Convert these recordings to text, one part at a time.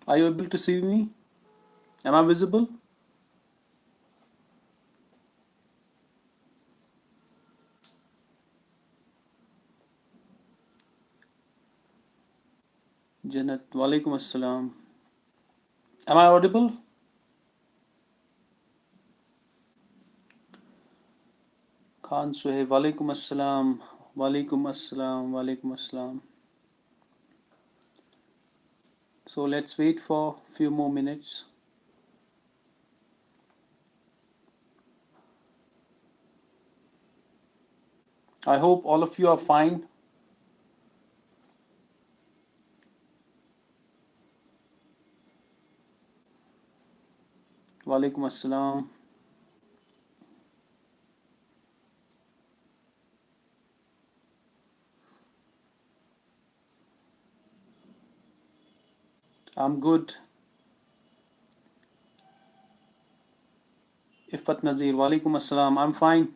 Are you able to see me? Am I visible? Janet, walaikum assalam. Am I audible? Khan Suhaib, walaikum assalam. Walaikum assalam. Walaikum assalam. So let's wait for a few more minutes. I hope all of you are fine. Walaikum assalam. I'm good. Ifat Nazir, walaikum assalam. I'm fine.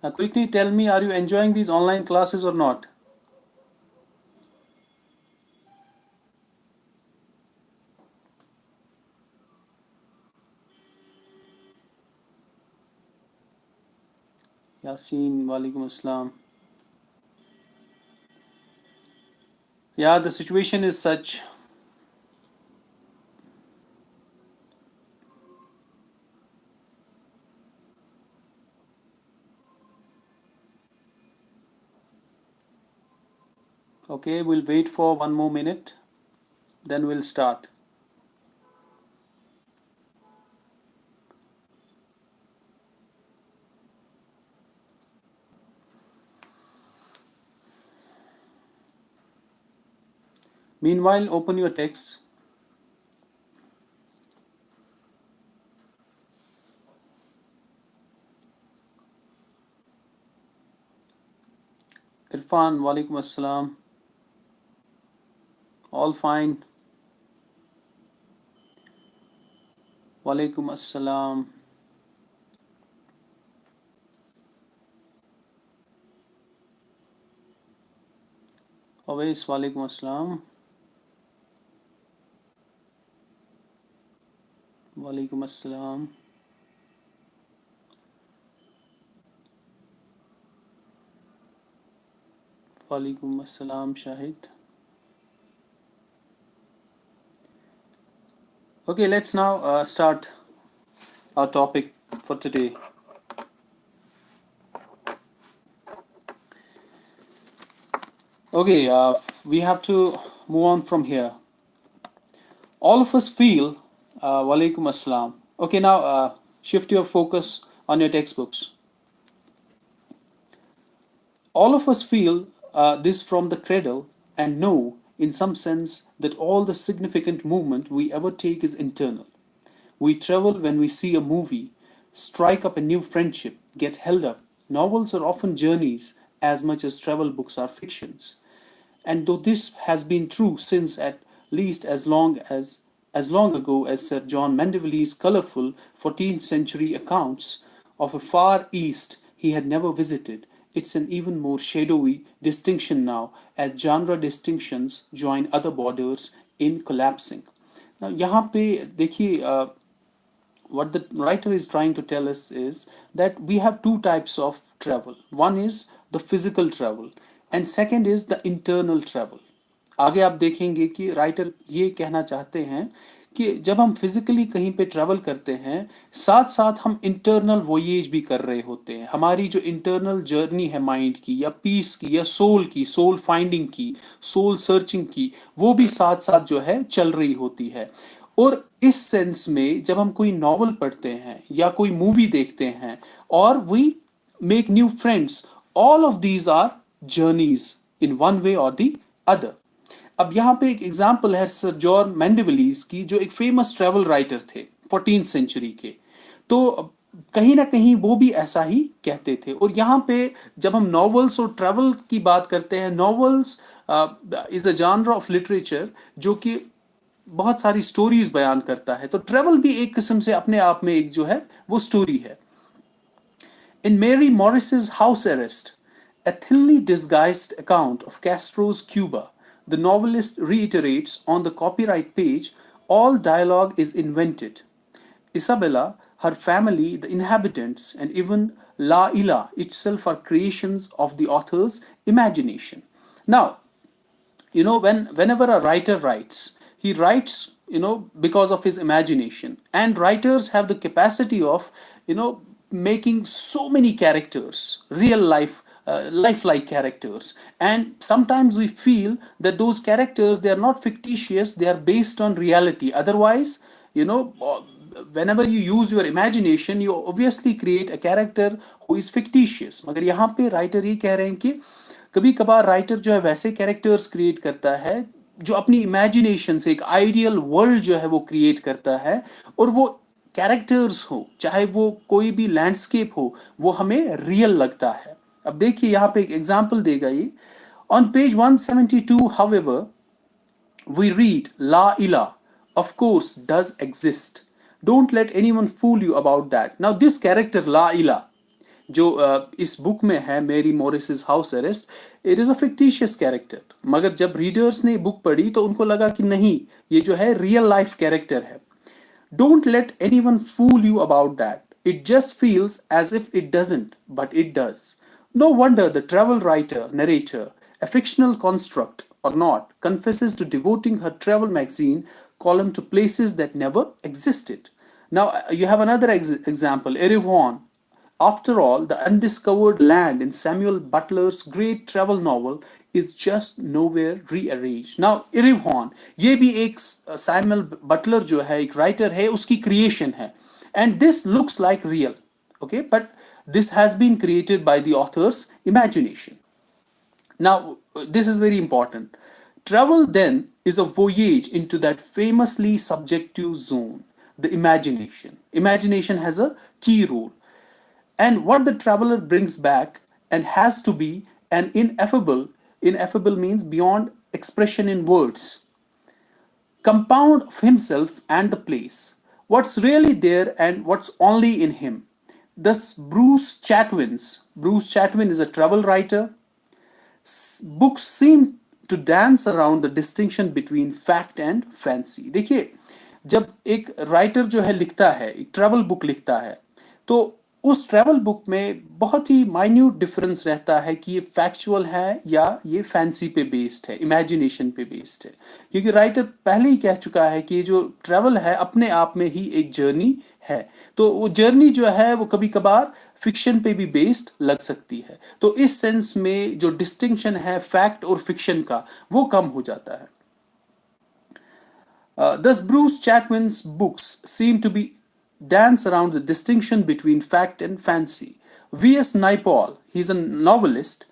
Now quickly tell me, are you enjoying these online classes or not? Yasin, walaikum assalam. Yeah, the situation is such. Okay, we'll wait for one more minute, then we'll start. Meanwhile, open your text. Irfan, walaikum assalam. All fine. Walaikum assalam. Always walaikum assalam. Walaikum assalam. Walaikum assalam, Shahid. Okay, let's now start our topic for today. Okay, we have to move on from here. All of us feel, walaikum assalam. Okay, now shift your focus on your textbooks. All of us feel this from the cradle and know, in some sense, that all the significant movement we ever take is internal. We travel when we see a movie, strike up a new friendship, get held up. Novels are often journeys as much as travel books are fictions. And though this has been true since at least as long ago as Sir John Mandeville's colourful 14th century accounts of a far east he had never visited, it's an even more shadowy distinction now as genre distinctions join other borders in collapsing. Now यहाँ पे देखिए what the writer is trying to tell us is that we have two types of travel. One is the physical travel and second is the internal travel. आगे आप देखेंगे कि writer ये कहना चाहते हैं कि जब हम फिजिकली कहीं पे ट्रैवल करते हैं साथ साथ हम इंटरनल वोयेज भी कर रहे होते हैं. हमारी जो इंटरनल जर्नी है माइंड की या पीस की या सोल फाइंडिंग की, सोल सर्चिंग की, वो भी साथ साथ जो है चल रही होती है. और इस सेंस में जब हम कोई नॉवल पढ़ते हैं या कोई मूवी देखते हैं और we make new friends, all of these are journeys in one way और द अदर. अब यहाँ पे एक एग्जाम्पल है सर जॉन मैंडेविलीज की, जो एक फेमस ट्रैवल राइटर थे 14th सेंचुरी के. तो कहीं ना कहीं वो भी ऐसा ही कहते थे. और यहाँ पे जब हम नॉवेल्स और ट्रैवल की बात करते हैं, novels is a genre of literature जो कि बहुत सारी स्टोरीज बयान करता है, तो ट्रेवल भी एक किस्म से अपने आप में एक जो है वो स्टोरी है. In Mary Morris's House Arrest, a thinly disguised account of Castro's Cuba, the novelist reiterates on the copyright page all dialogue is invented. Isabella, her family, the inhabitants, and even La Ila itself are creations of the author's imagination. Now, whenever a writer writes, he writes because of his imagination, and writers have the capacity of making so many characters, real life lifelike characters, and sometimes we feel that those characters, they are not fictitious, they are based on reality. Otherwise, whenever you use your imagination, you obviously create a character who is fictitious. मगर यहाँ पे writer ये कह रहे हैं कि कभी कभार राइटर जो है वैसे कैरेक्टर्स क्रिएट करता है जो अपनी इमेजिनेशन से एक आइडियल वर्ल्ड जो है वो क्रिएट करता है, और वो कैरेक्टर्स हो चाहे वो कोई भी लैंडस्केप हो, वो हमें रियल लगता है. अब देखिए यहाँ पे एक एग्जांपल देगा ये. On page 172 however we read La Ila of course does exist. Don't let anyone fool you about that. Now this character La Ila जो इस बुक में है मेरी Morris house arrest, it is a fictitious character. मगर जब readers ने book पढ़ी तो उनको लगा कि नहीं, ये जो है रियल लाइफ कैरेक्टर है. Don't let anyone fool you about that. It just feels as if it doesn't, but it does. No wonder the travel writer narrator, a fictional construct or not, confesses to devoting her travel magazine column to places that never existed. Now you have another example, Erewhon. After all, the undiscovered land in Samuel Butler's great travel novel is just nowhere rearranged. Now, Erewhon, ये भी एक Samuel Butler जो है एक writer है, उसकी creation है. And this looks like real, okay? But this has been created by the author's imagination. Now, this is very important. Travel then is a voyage into that famously subjective zone, the imagination. Imagination has a key role. And what the traveler brings back and has to be an ineffable means beyond expression in words, compound of himself and the place, what's really there and what's only in him. Thus Bruce Chatwin is a travel writer. Books seem to dance around the distinction between fact and fancy. देखिए, जब एक writer जो है लिखता है, एक travel book लिखता है, तो उस ट्रैवल बुक में बहुत ही माइन्यूट डिफरेंस रहता है कि ये फैक्चुअल है या ये फैंसी पे बेस्ड है, इमेजिनेशन पे बेस्ड है. क्योंकि राइटर पहले ही कह चुका है कि ये जो ट्रैवल है अपने आप में ही एक जर्नी है. तो वो जर्नी जो है वो कभी कभार फिक्शन पे भी बेस्ड लग सकती है. तो इस सेंस में जो डिस्टिंक्शन है फैक्ट और फिक्शन का, वो कम हो जाता है. Thus Bruce Chatwin's books seem to be dance around the distinction between fact and fancy. V.S. Naipaul, he's a novelist.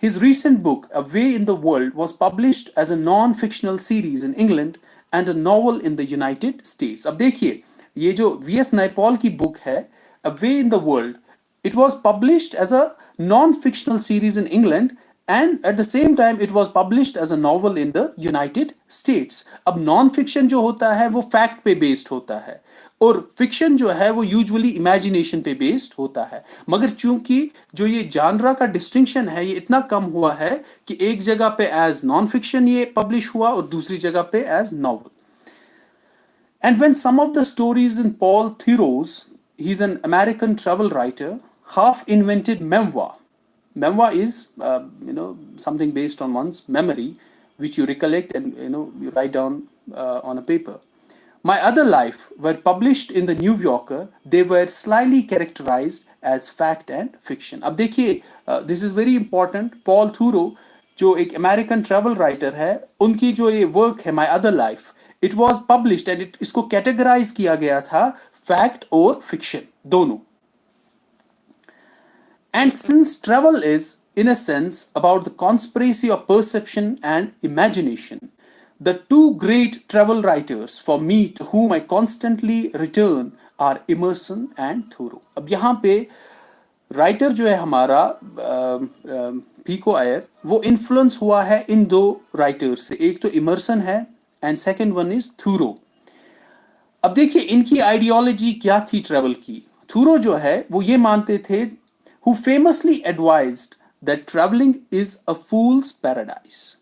His recent book, A Way in the World, was published as a non-fictional series in England and a novel in the United States. अब देखिए, ये जो V.S. Naipaul की book है, A Way in the World, it was published as a non-fictional series in England and at the same time it was published as a novel in the United States. अब non-fiction जो होता है वो fact पे based होता है, और fiction जो है वो यूजुअली इमेजिनेशन पे बेस्ड होता है. मगर चूंकि जो ये जानरा का डिस्टिंक्शन है ये इतना कम हुआ है कि एक जगह पे एज नॉन फिक्शन ये पब्लिश हुआ और दूसरी जगह पे as novel. And when some of the stories in Paul Theroux's, he is an American travel writer, half invented memoir. Memoir is something based on one's memory which you recollect and you write down on a paper. My Other Life were published in the New Yorker. They were slyly characterized as fact and fiction. अब देखिए, this is very important. Paul Thoreau, जो एक American travel writer है, उनकी जो ये work है My Other Life, it was published and इसको कैटेगराइज किया गया था फैक्ट और फिक्शन दोनों. And since travel is, in a sense, about the conspiracy of perception and imagination, the two great travel writers for me to whom I constantly return are Emerson and Thoreau. अब यहाँ पे writer जो है हमारा pico आयर, वो influence हुआ है इन दो राइटर्स से. एक तो इमर्सन है एंड सेकेंड वन इज थूरो। अब देखिए इनकी आइडियोलॉजी क्या थी ट्रेवल की। थूरो जो है वो ये मानते थे, who famously advised that travelling is a fools paradise,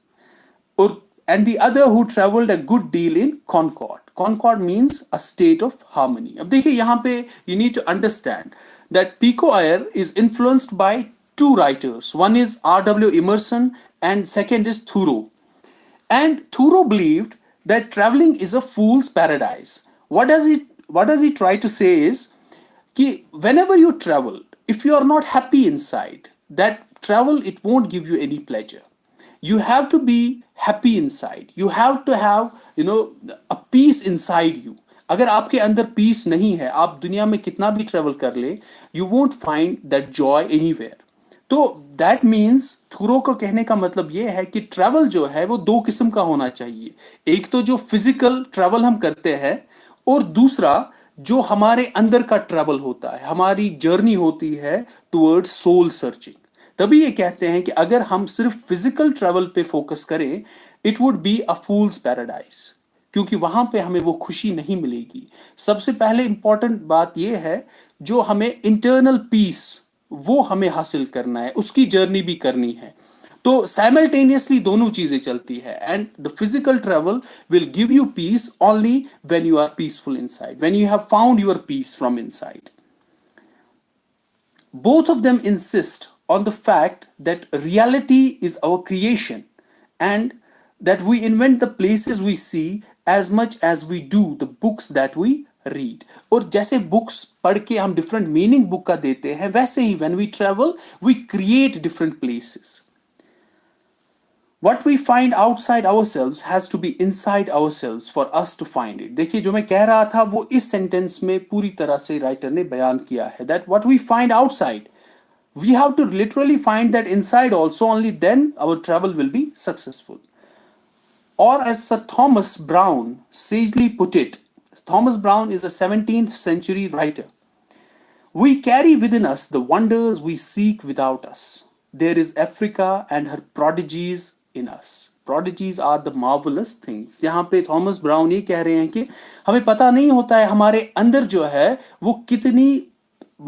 or and the other who traveled a good deal in concord. Concord means a state of harmony. अब देखिए यहाँ पे you need to understand that Pico Iyer is influenced by two writers. One is R.W. Emerson and second is Thoreau. And Thoreau believed that traveling is a fool's paradise. What does he try to say is कि whenever you travel, if you are not happy inside, that travel it won't give you any pleasure. You have to be happy inside. You have to have a peace inside you. अगर आपके अंदर piece नहीं है, आप दुनिया में कितना भी ट्रेवल कर ले, you won't find that Joy anywhere. तो दैट मीन्स थूरो को कहने का मतलब ये है कि ट्रैवल जो है वो दो किस्म का होना चाहिए. एक तो जो फिजिकल ट्रैवल हम करते हैं, और दूसरा जो हमारे अंदर का ट्रैवल होता है, हमारी जर्नी होती है टुवर्ड्स सोल सर्चिंग. तभी ये कहते हैं कि अगर हम सिर्फ फिजिकल ट्रैवल पे फोकस करें, it would be a fools paradise, क्योंकि वहां पे हमें वो खुशी नहीं मिलेगी. सबसे पहले इंपॉर्टेंट बात ये है, जो हमें इंटरनल पीस वो हमें हासिल करना है, उसकी जर्नी भी करनी है. तो साइमल्टेनियसली दोनों चीजें चलती है. And the physical travel will give you peace only when you are peaceful inside, when you have found your peace from inside. Both of them insist on the fact that reality is our creation and that we invent the places we see as much as we do the books that we read. और जैसे books पढ़ के हम different meaning book का देते हैं, वैसे ही when we travel we create different places. What we find outside ourselves has to be inside ourselves for us to find it. देखिए जो मैं कह रहा था वो इस सेंटेंस में पूरी तरह से राइटर ने बयान किया है. That what we find outside, we have to literally find that inside also, only then our travel will be successful. Or as Sir Thomas Browne sagely put it, Thomas Browne is a 17th century writer. We carry within us the wonders we seek without us. There is Africa and her prodigies in us. Prodigies are the marvelous things. यहाँ पे Thomas brown ये कह रहे हैं कि हमें पता नहीं होता है हमारे अंदर जो है वो कितनी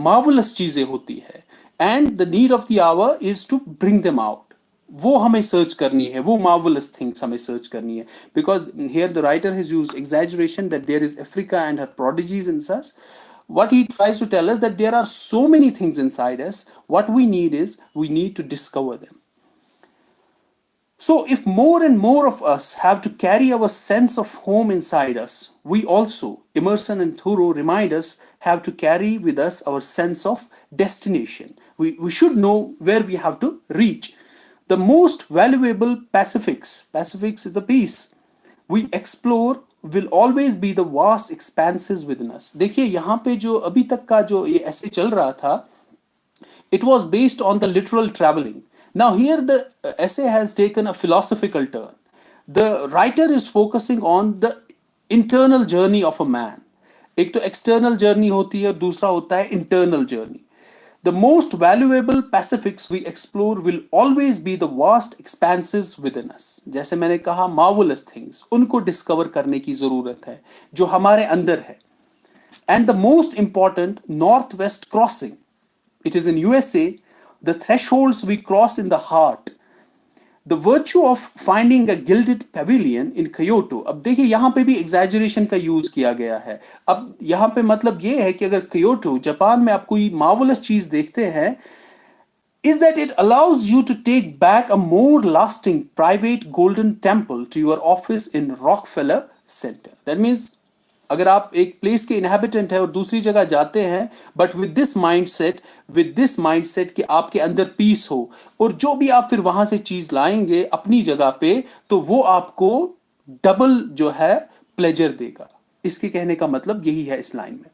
marvelous चीजें होती है. And the need of the hour is to bring them out. वो हमें सर्च करनी है, वो marvelous things हमें सर्च करनी है. Because here the writer has used exaggeration that there is Africa and her prodigies in us. What he tries to tell us that there are so many things inside us. What we need is we need to discover them. So if more and more of us have to carry our sense of home inside us, we also, Emerson and Thoreau remind us, have to carry with us our sense of destination. We should know where we have to reach. The most valuable Pacifics is the peace we explore will always be the vast expanses within us. देखिए यहाँ पे जो अभी तक का जो ये ऐसे चल रहा था, it was based on the literal traveling. Now here the essay has taken a philosophical turn. The writer is focusing on the internal journey of a man. एक तो external journey होती है, दूसरा होता है internal journey. The most valuable Pacifics we explore will always be the vast expanses within us. जैसे मैंने कहा marvelous things, उनको discover करने की जरूरत है जो हमारे अंदर है. And the most important, northwest crossing. It is in USA, the thresholds we cross in the heart. The virtue of finding a gilded pavilion in Kyoto. अब देखिए यहाँ पे भी exaggeration का यूज किया गया है. अब यहाँ पे मतलब ये है कि अगर Kyoto, जापान में आप कोई marvelous चीज देखते हैं, is that it allows you to take back a more lasting private golden temple to your office in Rockefeller Center. That means अगर आप एक प्लेस के इनहेबिटेंट है और दूसरी जगह जाते हैं, बट विद दिस माइंडसेट कि आपके अंदर पीस हो, और जो भी आप फिर वहां से चीज लाएंगे अपनी जगह पे, तो वो आपको डबल जो है प्लेजर देगा. इसके कहने का मतलब यही है इस लाइन में.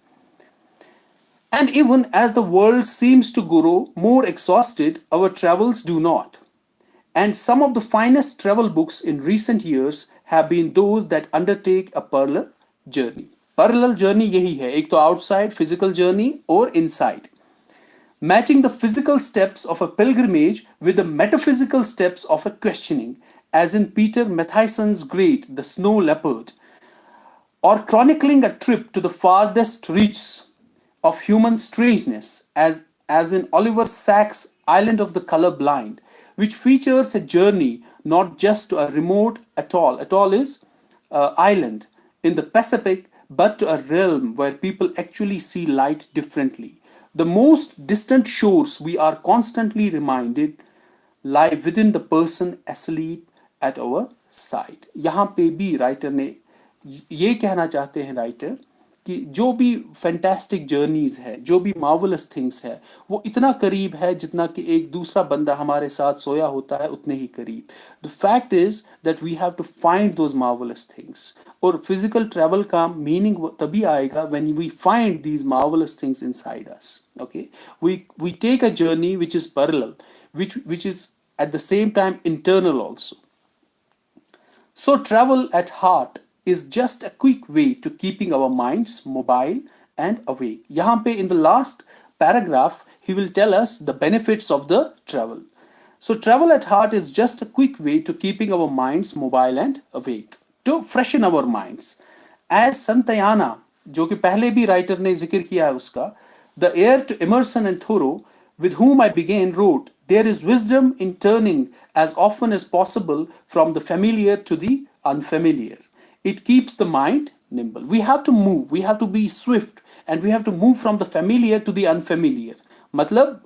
And even as the world seems to grow more exhausted, our travels do not. And some of the finest travel books in recent years have been those that undertake a parallel journey. Parallel journey यही है, एक तो outside physical journey और inside. Matching the physical steps of a pilgrimage with the metaphysical steps of a questioning, as in Peter Matthiesen's great The Snow Leopard, or chronicling a trip to the farthest reaches of human strangeness, as in Oliver Sacks' Island of the Colorblind, which features a journey not just to a remote atoll, atoll is island in the Pacific, but to a realm where people actually see light differently. The most distant shores, we are constantly reminded, lie within the person asleep at our side. यहाँ पे भी writer ने ये कहना चाहते हैं writer कि जो भी फैंटास्टिक जर्नीज है, जो भी मार्वलस थिंग्स है, वो इतना करीब है जितना कि एक दूसरा बंदा हमारे साथ सोया होता है उतने ही करीब. The fact is that we have to find those marvellous things. और फिजिकल ट्रैवल का मीनिंग तभी आएगा when we find these marvellous things inside us. Okay, we take a journey which is parallel, which is at the same time internal also. So travel at heart is just a quick way to keeping our minds mobile and awake. यहाँ पे in the last paragraph he will tell us the benefits of the travel. So travel at heart is just a quick way to keeping our minds mobile and awake, to freshen our minds. As Santayana, जो कि पहले भी writer ने जिक्र किया है उसका, the heir to Emerson and Thoreau, with whom I began, wrote, there is wisdom in turning as often as possible from the familiar to the unfamiliar. It keeps the mind nimble. We have to move, we have to be swift, and we have to move from the familiar to the unfamiliar. Matlab,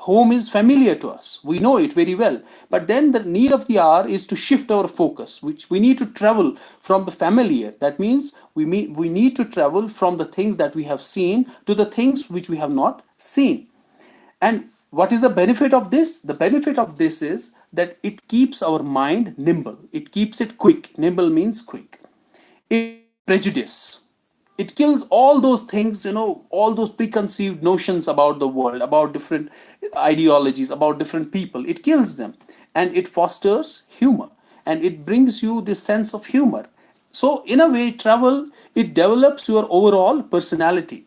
home is familiar to us. We know it very well. But then the need of the hour is to shift our focus, which we need to travel from the familiar. That means we need to travel from the things that we have seen to the things which we have not seen. And what is the benefit of this? The benefit of this is that it keeps our mind nimble. It keeps it quick. Nimble means quick. It prejudice. It kills all those things, all those preconceived notions about the world, about different ideologies, about different people. It kills them. And it fosters humor. And it brings you this sense of humor. So in a way, travel, it develops your overall personality.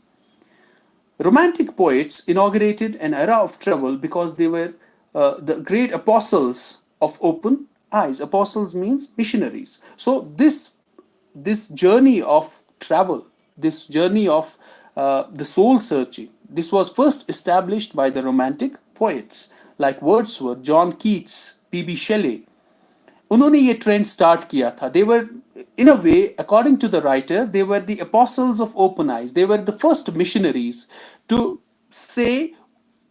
Romantic poets inaugurated an era of travel because they were the great apostles of open eyes. Apostles means missionaries. So this journey of travel, this journey of the soul searching, this was first established by the Romantic poets like Wordsworth, John Keats, P.B. Shelley. उन्होंने ये trend start किया था. They were, in a way, according to the writer, they were the apostles of open eyes. They were the first missionaries to say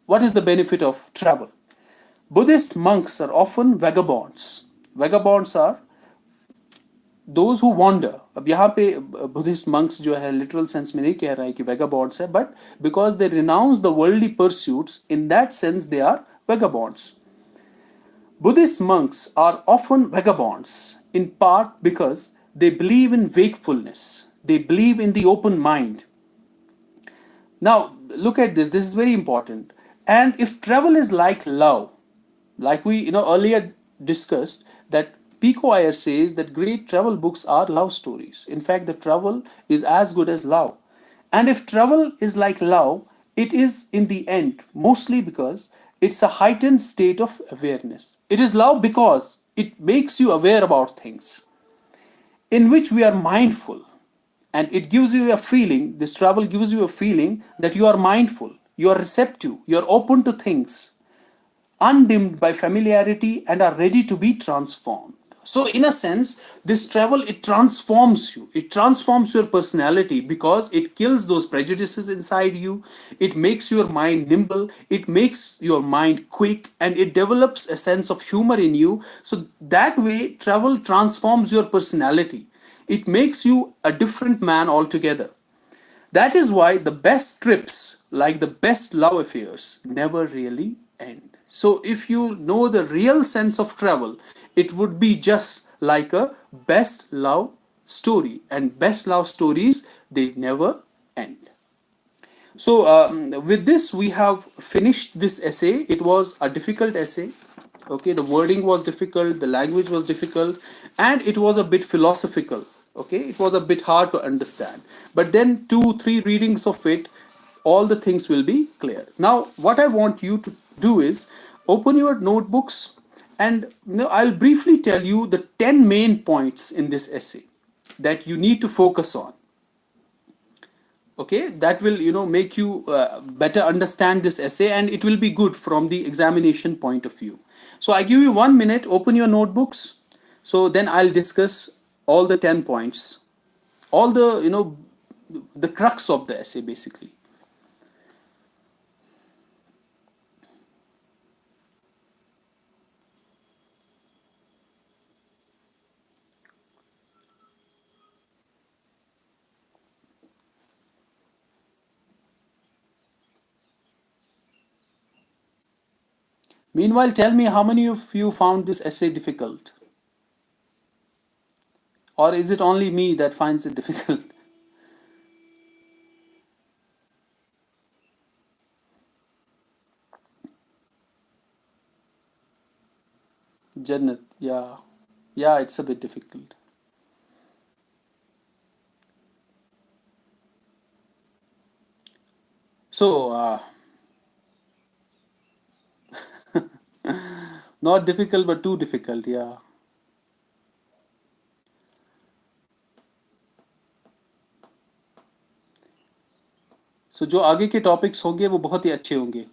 what is the benefit of travel. Buddhist monks are often vagabonds. Vagabonds are those who wander. अब यहाँ पे Buddhist monks जो है literal sense में नहीं कह रहा है कि vagabonds है, but because they renounce the worldly pursuits, in that sense they are vagabonds. Buddhist monks are often vagabonds, in part because they believe in wakefulness. They believe in the open mind. Now, look at this. This is very important. And if travel is like love, like we earlier discussed, that Pico Iyer says that great travel books are love stories. In fact, the travel is as good as love. And if travel is like love, it is in the end mostly because it's a heightened state of awareness. It is love because it makes you aware about things in which we are mindful. And it gives you a feeling, this travel gives you a feeling that you are mindful, you are receptive, you are open to things, undimmed by familiarity, and are ready to be transformed. So in a sense, this travel, it transforms you. It transforms your personality because it kills those prejudices inside you. It makes your mind nimble. It makes your mind quick, and it develops a sense of humor in you. So that way, travel transforms your personality. It makes you a different man altogether. That is why the best trips, like the best love affairs, never really end. So if you know the real sense of travel, it would be just like a best love story. And best love stories, they never end. So with this, we have finished this essay. It was a difficult essay. Okay, the wording was difficult, the language was difficult, and it was a bit philosophical. Okay, it was a bit hard to understand. But then 2-3 readings of it, all the things will be clear. Now, what I want you to do is open your notebooks And I'll briefly tell you the 10 main points in this essay that you need to focus on. Okay, that will make you better understand this essay, and it will be good from the examination point of view. So I give you 1 minute, open your notebooks. So then I'll discuss all the 10 points, all the the crux of the essay basically. Meanwhile, tell me how many of you found this essay difficult, or is it only me that finds it difficult? Jannat, yeah, yeah, it's a bit difficult. So not difficult but too difficult, yeah. सो जो आगे के topics होंगे वो बहुत ही अच्छे होंगे.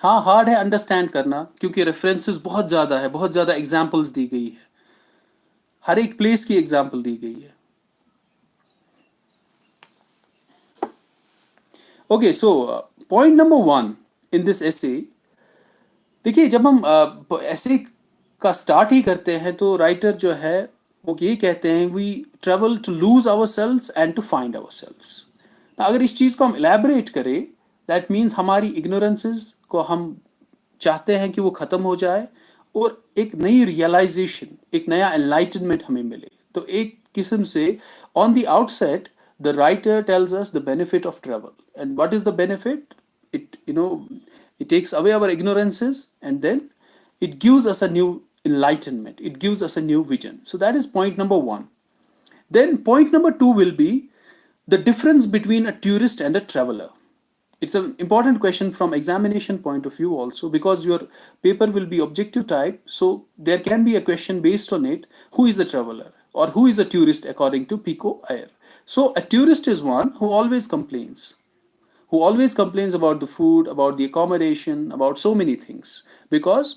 हाँ, hard है अंडरस्टैंड करना क्योंकि रेफरेंसेस बहुत ज़्यादा है, बहुत ज़्यादा एग्जाम्पल्स दी गई है, हर एक प्लेस की एग्जाम्पल दी गई है. Okay, so point number 1 in this एसे. देखिए, जब हम ऐसे का स्टार्ट ही करते हैं तो राइटर जो है वो ये कहते हैं, we travel to lose our selves and to find our selves. अगर इस चीज़ को हम एलैबोरेट करें, दैट मीन्स हमारी इग्नोरेंसेस को हम चाहते हैं कि वो ख़त्म हो जाए और एक नई रियलाइजेशन, एक नया एनलाइटनमेंट हमें मिले. तो एक किस्म से on the outset the writer tells us the benefit of travel. And what is the benefit? It it takes away our ignorances, and then it gives us a new enlightenment, it gives us a new vision. So that is point number 1. Then point number 2 will be the difference between a tourist and a traveler. It's an important question from examination point of view also, because your paper will be objective type, so there can be a question based on it: who is a traveler or who is a tourist according to Pico Iyer. So a tourist is one who always complains, about the food, about the accommodation, about so many things, because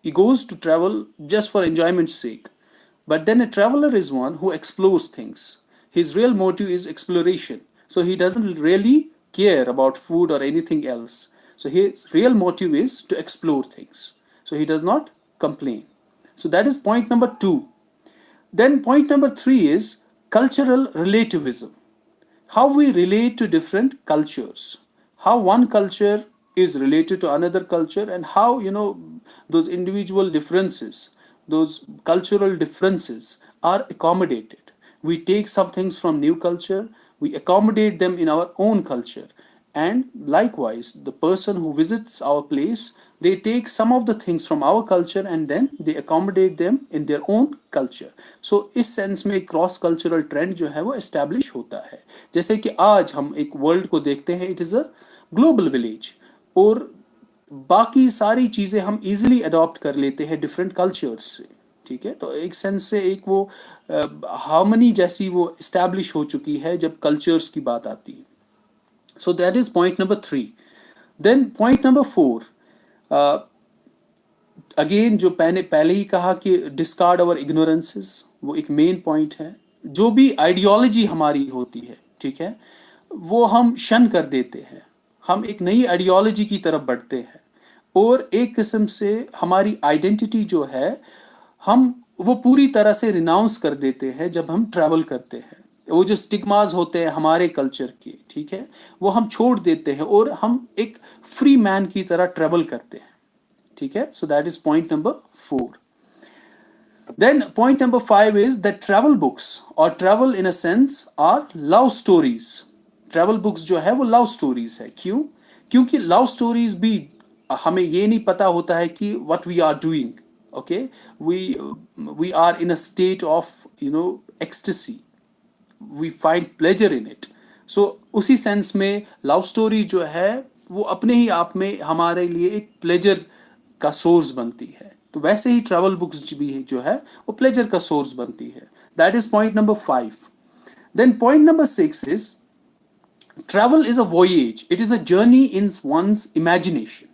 he goes to travel just for enjoyment's sake. But then a traveler is one who explores things. His real motive is exploration. So he doesn't really care about food or anything else. So his real motive is to explore things. So he does not complain. So that is point number 2. Then point number 3 is cultural relativism. How we relate to different cultures, how one culture is related to another culture, and how those individual differences, those cultural differences are accommodated. We take some things from new culture, we accommodate them in our own culture, and likewise the person who visits our place, they take some of the things from our culture and then they accommodate them in their own culture. So इस sense में cross cultural trend जो है वो establish होता है. जैसे कि आज हम एक वर्ल्ड को देखते हैं, it is a global village, और बाकी सारी चीज़ें हम इजीली अडॉप्ट कर लेते हैं डिफरेंट कल्चर्स से. ठीक है, तो एक सेंस से एक वो हार्मनी जैसी वो इस्टेब्लिश हो चुकी है जब कल्चर्स की बात आती है. So that is point number 3. Then point number 4, again जो मैंने पहले ही कहा कि डिस्कार्ड अवर इग्नोरेंसेस, वो एक मेन पॉइंट है. जो भी आइडियोलॉजी हमारी होती है, ठीक है, वो हम शन कर देते हैं, हम एक नई आइडियोलॉजी की तरफ बढ़ते हैं, और एक किस्म से हमारी आइडेंटिटी जो है हम वो पूरी तरह से रिनाउंस कर देते हैं जब हम ट्रैवल करते हैं. वो जो स्टिग्मास होते हैं हमारे कल्चर के, ठीक है, वो हम छोड़ देते हैं और हम एक फ्री मैन की तरह ट्रैवल करते हैं. ठीक है, so that is point number 4. Then point number 5 is that travel books और travel in a sense are love stories. Travel books जो है वो लव स्टोरीज है. क्यों? क्योंकि लव स्टोरीज भी हमें ये नहीं पता होता है कि what we are doing. Okay, we are in a state of ecstasy, we find pleasure in it. So उसी सेंस में लव स्टोरी जो है वो अपने ही आप में हमारे लिए एक प्लेजर का सोर्स बनती है, तो वैसे ही ट्रैवल बुक्स भी जो है वो प्लेजर का सोर्स बनती है. That is point number 5. Then point number 6 is travel is a voyage, it is a journey in one's imagination.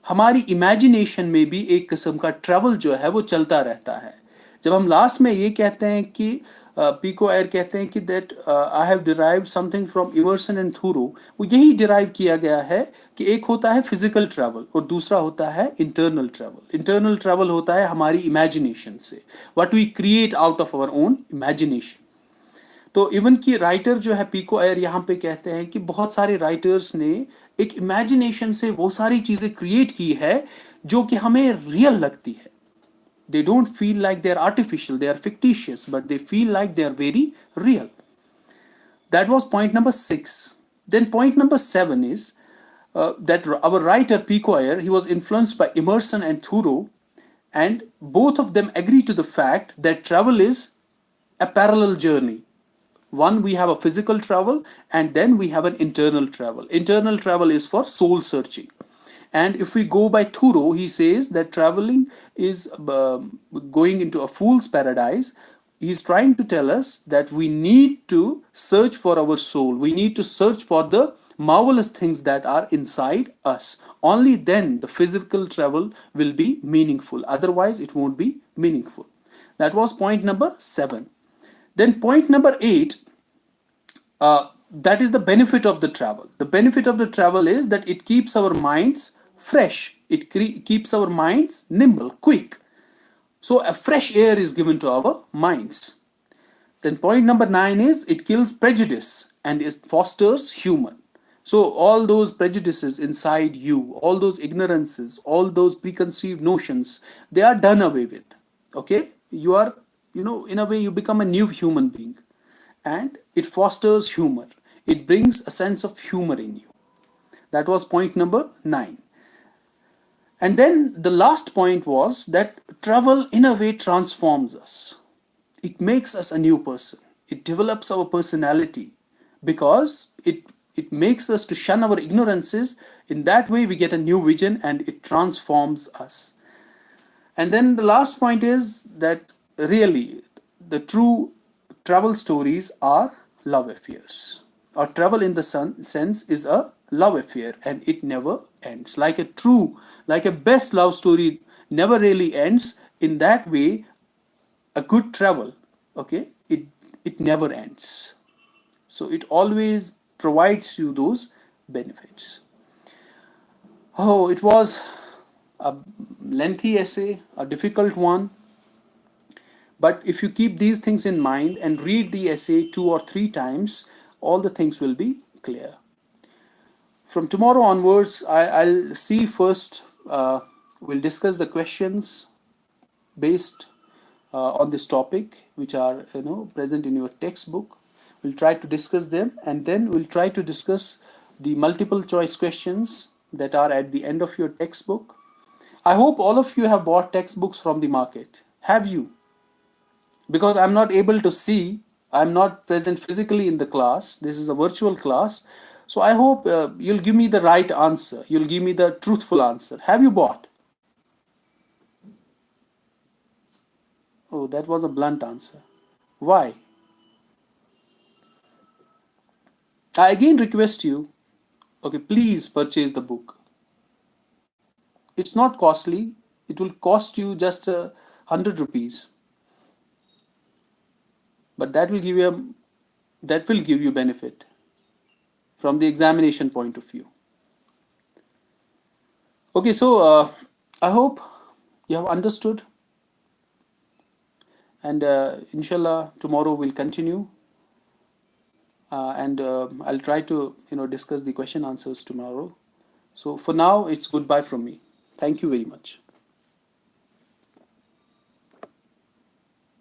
हमारी इमेजिनेशन में भी एक किस्म का ट्रैवल जो है वो चलता रहता है. जब हम लास्ट में ये कहते हैं कि पीको एयर कहते हैं कि that I have derived something from Emerson and Thoreau, वो यही डिराइव किया गया है कि एक होता है फिजिकल ट्रैवल और दूसरा होता है इंटरनल ट्रैवल. इंटरनल ट्रैवल होता है हमारी इमेजिनेशन से, what we create out of our own imagination. तो इवन की राइटर जो है पीको एयर यहाँ पे कहते हैं कि बहुत सारे राइटर्स ने एक इमेजिनेशन से वो सारी चीजें क्रिएट की है जो कि हमें रियल लगती है. They don't feel like they are artificial, they are fictitious, but they feel like they are very real. That was point number 6. Then point number 7 is that our writer Pico Iyer, he was influenced by Emerson and Thoreau, and both of them agree to the fact that travel is a parallel journey. One, we have a physical travel, and then we have an internal travel. Internal travel is for soul searching. And if we go by Thoreau, he says that traveling is going into a fool's paradise. He's trying to tell us that we need to search for our soul. We need to search for the marvelous things that are inside us. Only then the physical travel will be meaningful. Otherwise, it won't be meaningful. That was point number 7. Then point number 8, that is the benefit of the travel. The benefit of the travel is that it keeps our minds fresh. It keeps our minds nimble, quick. So a fresh air is given to our minds. Then point number 9 is it kills prejudice and it fosters humor. So all those prejudices inside you, all those ignorances, all those preconceived notions, they are done away with. Okay? You are, in a way you become a new human being. And it fosters humor. It brings a sense of humor in you. That was point number 9. And then the last point was that travel in a way transforms us. It makes us a new person. It develops our personality because it makes us to shun our ignorances. In that way we get a new vision and it transforms us. And then the last point is that really the true travel stories are love affairs. Or travel in the sense is a love affair and it never ends. Like a best love story never really ends. In that way, a good travel, okay, it never ends. So it always provides you those benefits. Oh, it was a lengthy essay, a difficult one. But if you keep these things in mind and read the essay 2 or 3 times, all the things will be clear. From tomorrow onwards, I'll see first, we'll discuss the questions based on this topic, which are present in your textbook. We'll try to discuss them, and then we'll try to discuss the multiple choice questions that are at the end of your textbook. I hope all of you have bought textbooks from the market. Have you? Because I'm not able to see, I'm not present physically in the class. This is a virtual class. So I hope you'll give me the right answer. You'll give me the truthful answer. Have you bought? Oh, that was a blunt answer. Why? I again request you, okay, please purchase the book. It's not costly. It will cost you just 100 rupees. But that will give you benefit from the examination point of view. Okay, so I hope you have understood, and inshallah tomorrow we'll continue, and I'll try to discuss the question answers tomorrow. So for now, it's goodbye from me. Thank you very much.